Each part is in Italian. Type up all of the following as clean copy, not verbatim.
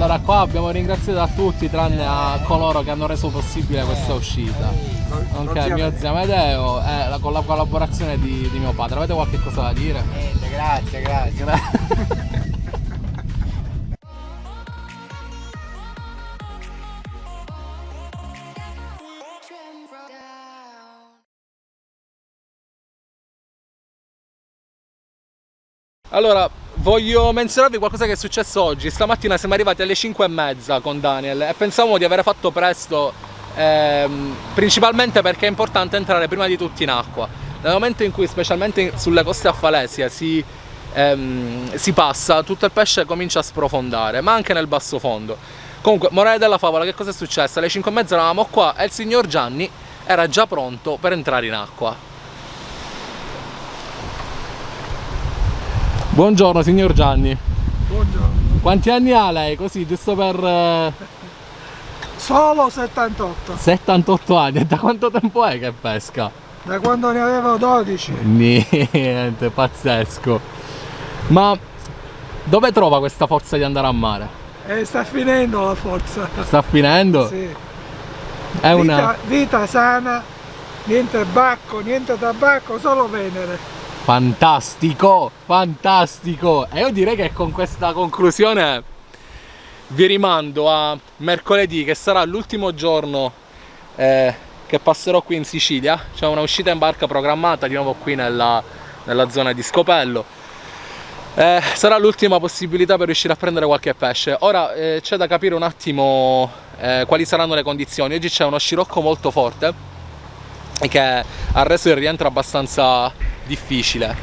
Allora qua abbiamo ringraziato a tutti tranne a coloro che hanno reso possibile questa uscita, nonché mio zio Amedeo e con la collaborazione di mio padre. Avete qualche cosa da dire? Niente, grazie. Allora, voglio menzionarvi qualcosa che è successo oggi. Stamattina siamo arrivati alle 5:30 con Daniel e pensavamo di aver fatto presto, principalmente perché è importante entrare prima di tutti in acqua. Nel momento in cui, specialmente sulle coste a Falesia, si passa, tutto il pesce comincia a sprofondare, ma anche nel basso fondo. Comunque, morale della favola, che cosa è successo? Alle 5:30 eravamo qua e il signor Gianni era già pronto per entrare in acqua. Buongiorno signor Gianni. Buongiorno. Quanti anni ha lei? Così, giusto per... Solo 78. 78 anni. E da quanto tempo è che pesca? Da quando ne avevo 12. Niente, pazzesco. Ma dove trova questa forza di andare a mare? E sta finendo la forza. Sta finendo? Sì. È una... Vita sana, niente bacco, niente tabacco, solo Venere. Fantastico, fantastico. E io direi che con questa conclusione vi rimando a mercoledì, che sarà l'ultimo giorno che passerò qui in Sicilia. C'è una uscita in barca programmata di nuovo qui nella zona di Scopello. Sarà l'ultima possibilità per riuscire a prendere qualche pesce. Ora c'è da capire un attimo quali saranno le condizioni. Oggi c'è uno scirocco molto forte che ha reso il rientro abbastanza difficile.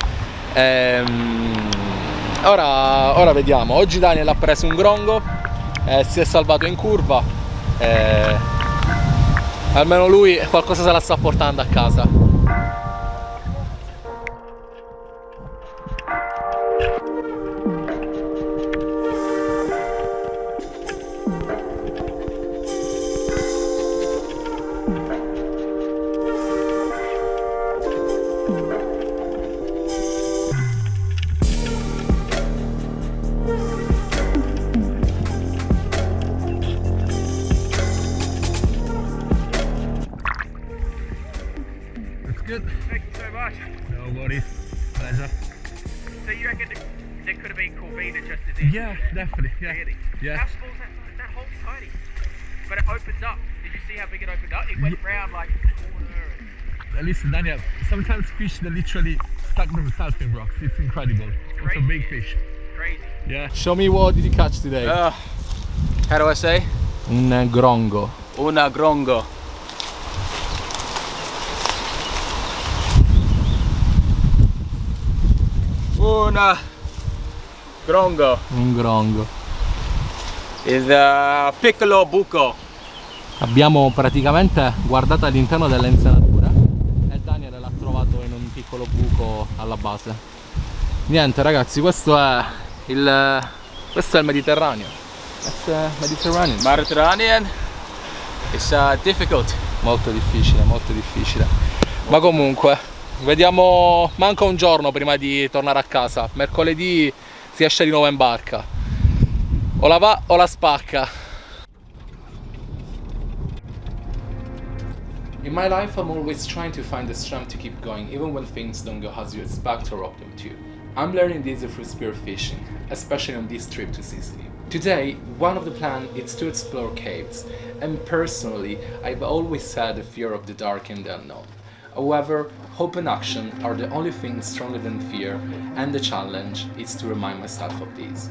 Ora vediamo. Oggi Daniel ha preso un grongo, si è salvato in curva, almeno lui qualcosa se la sta portando a casa. Good. Thank you so much. No worries. Pleasure. So you reckon there could have been Corvina just as easy? Yeah, definitely. Yeah. Really? Yeah. How small is that hole's tiny. But it opens up. Did you see how big it opened up? It went round like a corner. Listen, Daniel, sometimes fish they literally stuck themselves in rocks. It's incredible. It's a big fish. Crazy. Yeah. Show me, what did you catch today? How do I say? Un grongo. Una grongo. Una grongo. Un grongo. Il piccolo buco. Abbiamo praticamente guardato all'interno delle insenature e Daniel l'ha trovato in un piccolo buco alla base. Niente ragazzi, questo è il Mediterraneo. It's Mediterranean. Mediterranean. It's difficult. Molto difficile, molto difficile. Ma comunque, vediamo, manca un giorno prima di tornare a casa. Mercoledì si esce di nuovo in barca. O la va o la spacca. In my life, I'm always trying to find the strength to keep going, even when things don't go as you expect or hope them to. I'm learning this through spearfishing, especially on this trip to Sicily. Today, one of the plans is to explore caves, and personally, I've always had a fear of the dark and the unknown. However, hope and action are the only things stronger than fear, and the challenge is to remind myself of this.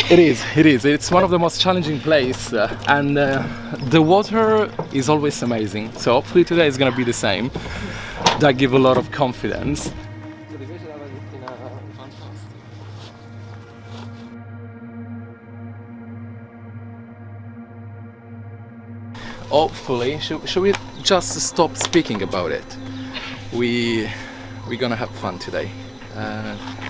It is. It's one of the most challenging places, and the water is always amazing. So hopefully today is gonna be the same. That gives a lot of confidence. Hopefully, should we just stop speaking about it? We're gonna have fun today.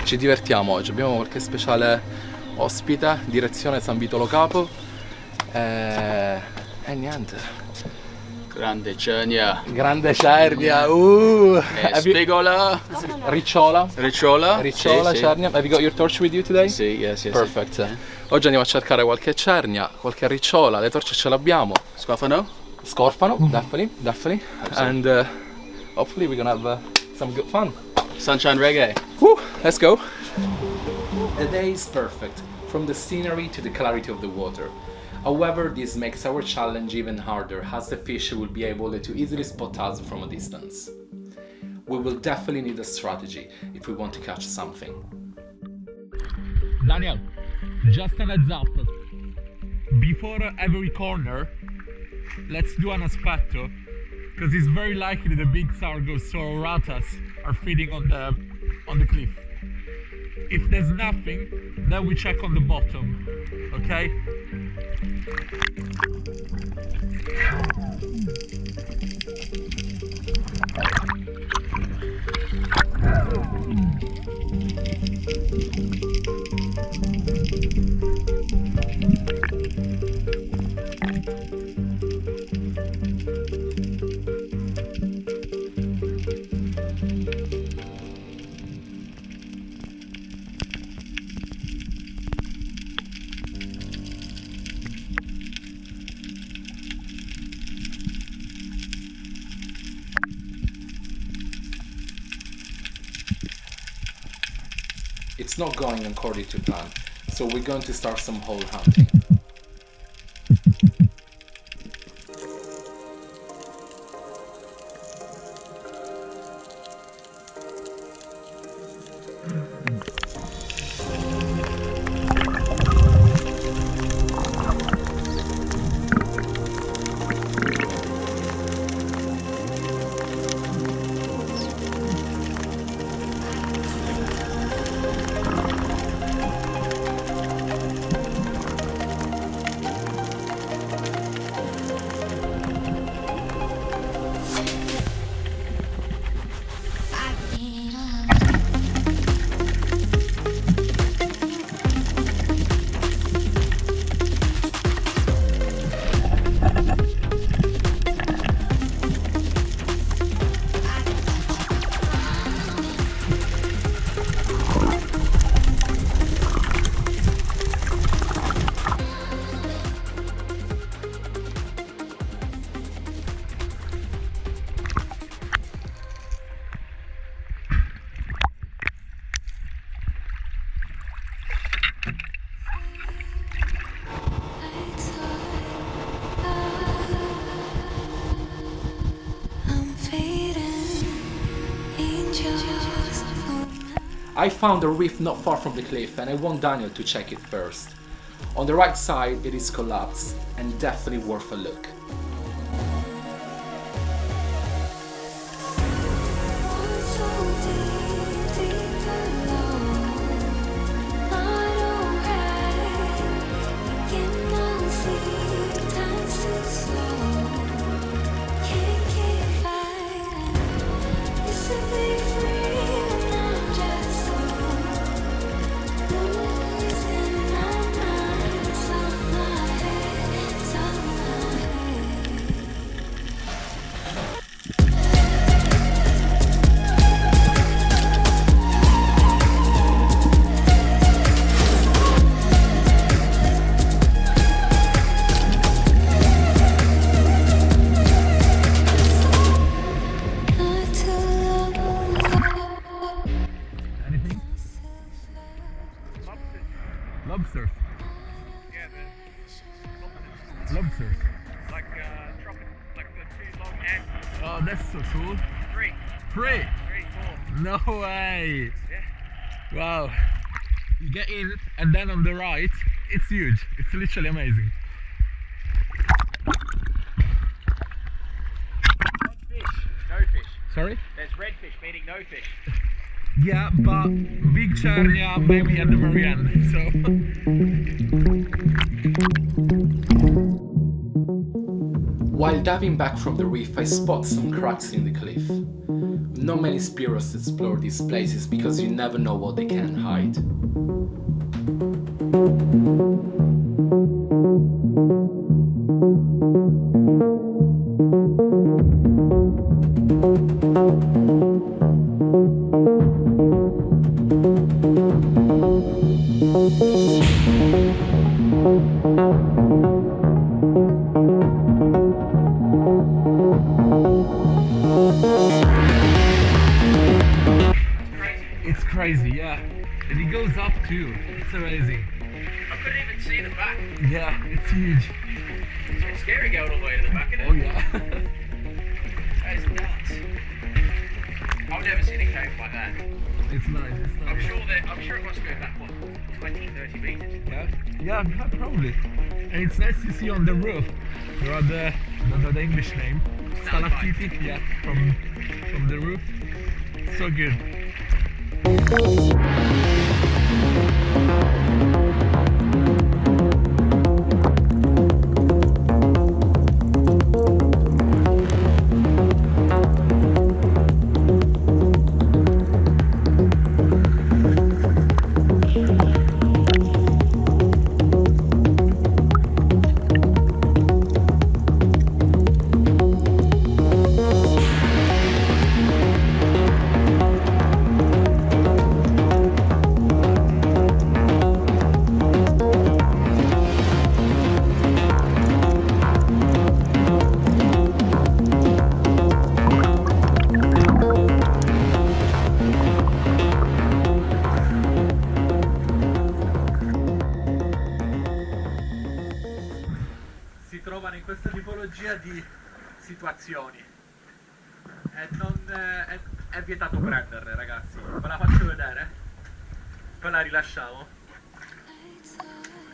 Ci divertiamo oggi. Abbiamo qualche speciale ospite, direzione San Vitolo Capo e niente, Grande Cernia. Grande Cernia. Have you- Spigola. Ricciola. Ricciola. Ricciola, Sì, sì. Cernia. Have you got your torch with you today? Sì, yes, yes. Perfect. Yeah. Oggi andiamo a cercare qualche cernia, qualche ricciola, le torce ce l'abbiamo. Scofano. Scorfano, definitely. And hopefully we're gonna have some good fun. Sunshine Reggae. Woo, let's go. The day is perfect, from the scenery to the clarity of the water. However, this makes our challenge even harder, as the fish will be able to easily spot us from a distance. We will definitely need a strategy if we want to catch something. Daniel, just an heads up. Before every corner, let's do an aspetto, because it's very likely the big sargos or ratas are feeding on the cliff. If there's nothing, then we check on the bottom, okay? It's not going according to plan, so we're going to start some hole hunting. I found a reef not far from the cliff and I want Daniel to check it first. On the right side it is collapsed and definitely worth a look. Lobsters. Yeah, the Lobsters. like tropical, like the two long ends. Oh, that's so cool. Three, 3. 4. No way. Yeah. Wow. You get in and then on the right, it's huge. It's literally amazing. Fish, no fish. Sorry? There's redfish feeding no fish. Yeah, but big Cernia maybe at the very end, so... While diving back from the reef, I spot some cracks in the cliff. Not many spearos explore these places because you never know what they can hide. crazy, yeah. And it goes up too. It's amazing. I couldn't even see the back. Yeah, it's huge. It's a bit scary going all the way to the back, isn't it? Oh yeah. That is nuts. I've never seen a cave like that. It's nice, it's I'm nice. sure it must go back, what, 20, 30 meters? Yeah, yeah, probably. And it's nice to see on the roof. There are the, I don't know the English name, stalactite, yeah, from the roof. So good. Si trovano in questa tipologia di situazioni e non è vietato prenderle, ragazzi. Ve la faccio vedere, poi la rilasciamo.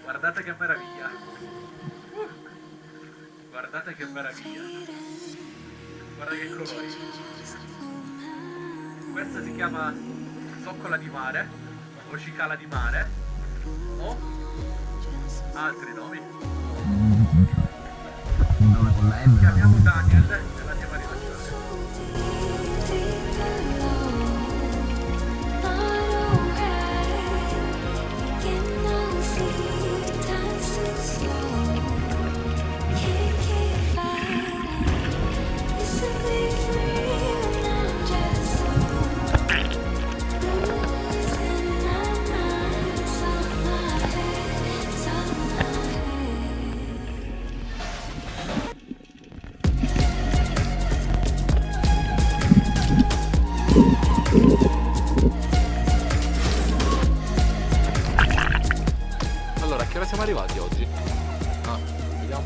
Guardate che meraviglia. Guardate che meraviglia. Guarda che colori. Questa si chiama zoccola di mare o cicala di mare o altri nomi. Chiamiamo Daniel e la andiamo a rilasciare. Allora, a che ora siamo arrivati oggi? Ah, vediamo.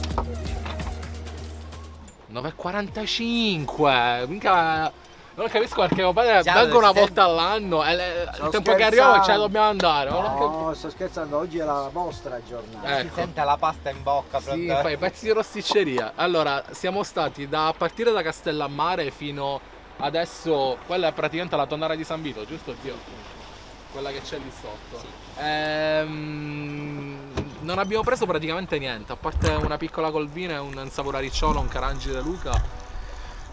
9:45. Minchia, non capisco perché vengo una volta all'anno e il tempo che arriviamo ce la dobbiamo andare. No, sto scherzando, oggi è la vostra giornata. Ecco. Sente la pasta in bocca, Sì, pronto? fai pezzi di rosticceria. Allora, siamo stati a partire da Castellammare fino adesso. Quella è praticamente la tonnara di San Vito, giusto zio? Quella che c'è lì sotto. Non abbiamo preso praticamente niente, a parte una piccola colvina e un saporaricciolo, un carangide Luca.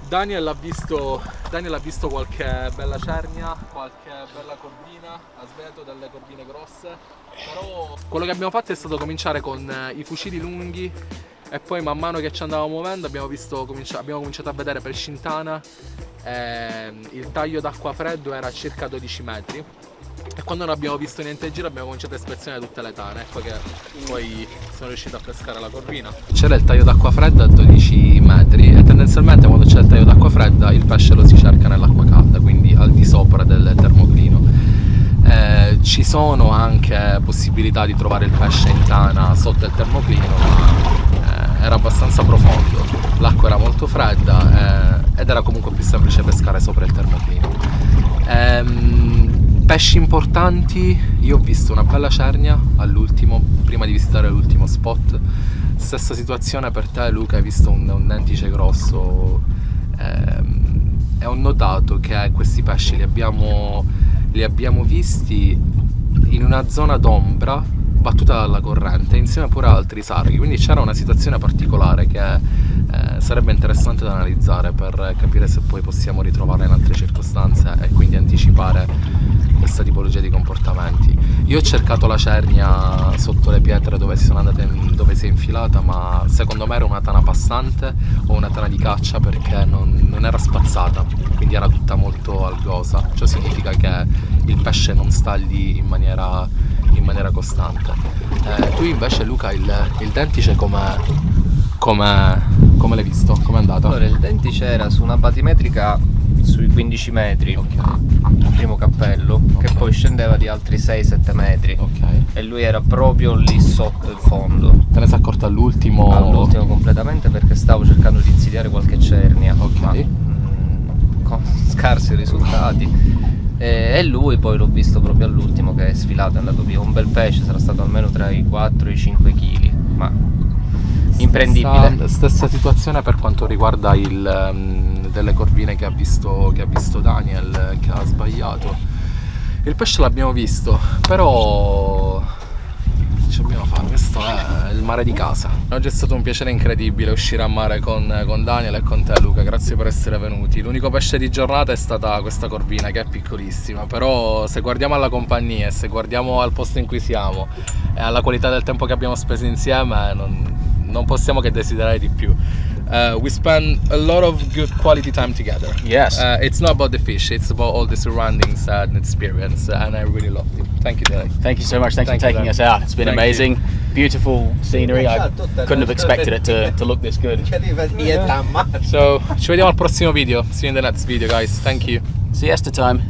Daniel ha visto qualche bella cernia, qualche bella corvina, ha svegliato delle corvine grosse, però quello che abbiamo fatto è stato cominciare con i fucili lunghi e poi man mano che ci andavamo muovendo abbiamo cominciato a vedere per Scintana, il taglio d'acqua freddo era a circa 12 metri. E quando non abbiamo visto niente in giro abbiamo cominciato a ispezionare tutte le tane, ecco che poi sono riuscito a pescare la corvina. C'era il taglio d'acqua fredda a 12 metri e tendenzialmente quando c'è il taglio d'acqua fredda il pesce lo si cerca nell'acqua calda, quindi al di sopra del termoclino. Ci sono anche possibilità di trovare il pesce in tana sotto il termoclino, ma era abbastanza profondo, l'acqua era molto fredda ed era comunque più semplice pescare sopra il termoclino. Pesci importanti, io ho visto una bella cernia all'ultimo, prima di visitare l'ultimo spot. Stessa situazione per te Luca, hai visto un dentice grosso e ho notato che questi pesci li abbiamo visti in una zona d'ombra battuta dalla corrente insieme pure a altri sarghi, quindi c'era una situazione particolare che sarebbe interessante da analizzare per capire se poi possiamo ritrovarla in altre circostanze e quindi anticipare questa tipologia di comportamenti. Io ho cercato la cernia sotto le pietre dove si è infilata, ma secondo me era una tana passante o una tana di caccia, perché non era spazzata, quindi era tutta molto algosa. Ciò significa che il pesce non sta lì in maniera costante. Tu invece Luca il dentice come l'hai visto? Com'è andata? Allora, il dentice era su una batimetrica sui 15 metri, il primo cappello, che poi scendeva di altri 6-7 metri. Ok. E lui era proprio lì sotto il fondo. Te ne sei accorto all'ultimo? All'ultimo completamente, perché stavo cercando di insidiare qualche cernia, ma con scarsi risultati. E lui poi l'ho visto proprio all'ultimo che è sfilato, è andato via. Un bel pesce, sarà stato almeno tra i 4 e i 5 kg, ma imprendibile. Stessa situazione per quanto riguarda delle corvine che ha visto Daniel, che ha sbagliato. Il pesce l'abbiamo visto, però ci dobbiamo fare, questo è il mare di casa. Oggi è stato un piacere incredibile uscire a mare con Daniel e con te, Luca, grazie per essere venuti. L'unico pesce di giornata è stata questa corvina, che è piccolissima, però se guardiamo alla compagnia e se guardiamo al posto in cui siamo e alla qualità del tempo che abbiamo speso insieme, non possiamo che desiderare di più. We spend a lot of good quality time together. Yes. It's not about the fish, it's about all the surroundings and experience, and I really loved it. Thank you, Derek. Thank you so much. Thanks for Thank you, taking us Dan. out. It's been Thank amazing. Beautiful scenery. I couldn't have expected it to look this good. So, ci vediamo al prossimo video. See you in the next video, guys. Thank you. Siesta time.